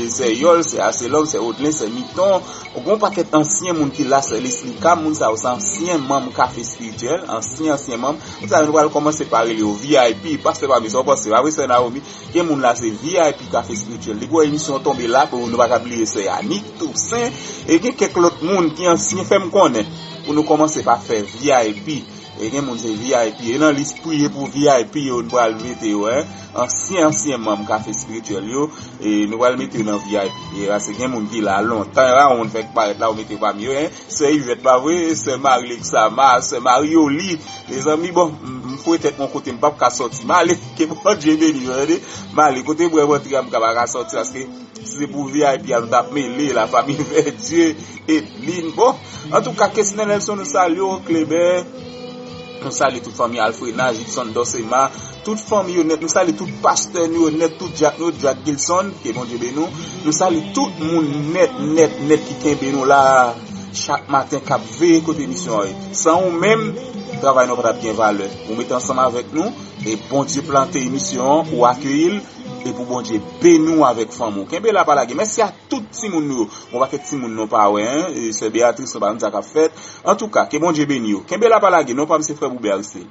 c'est Yol c'est Aselom c'est Audlin c'est Miton on paquet ancien monde qui là c'est l'explica monde ça ancien membre café spirituel ancien membre ça nous va commencer par le VIP parce que pas mission parce que c'est Naomi qui monde là c'est VIP café spirituel les gros émission tomber là pour nous pas oublier c'est Annick Toussaint et quelques autres monde qui ancien fait me connaître pour nous commencer par faire VIP et gen moun c'est VIP et dans liste prier pour VIP on va le mettre ancien membre café spirituel yo et nous va le mettre dans VIP et là c'est gen moun qui là longtemps là on fait paraître là on mettre pas mieux c'est Yvette pas vrai c'est Marie-Lexa c'est Marioli les amis bon faut être mon côté pas ka sortir mal que bon Dieu béni mal côté pour votre gamme ka sortir parce que c'est pour VIP on t'a mêlé la famille Verdieu et Lynn bon en tout cas question Nelson nous saluons Cléber. Nous saluons toute famille Alfreda, Gilson Dossema, toute famille honnête, nous saluons tout pasteur honnête, tout Jack Gilson, qui est bon Dieu bénou. Nous saluons tout le monde net qui est bénou là, chaque matin, qui a veillé côté émission. Sans ou même, travail n'a pas bien valeur. Vous mettez ensemble avec nous, et bon Dieu planter émission, ou accueillir, et pour bon Dieu bénou avec femme. Kembe la balage. Merci à tout le monde. On va que tout le monde pas ouais, c'est Béatrice on va nous a fait. En tout cas, que bon Dieu béni. Kembe la balage, non pas monsieur frère Boubert ici.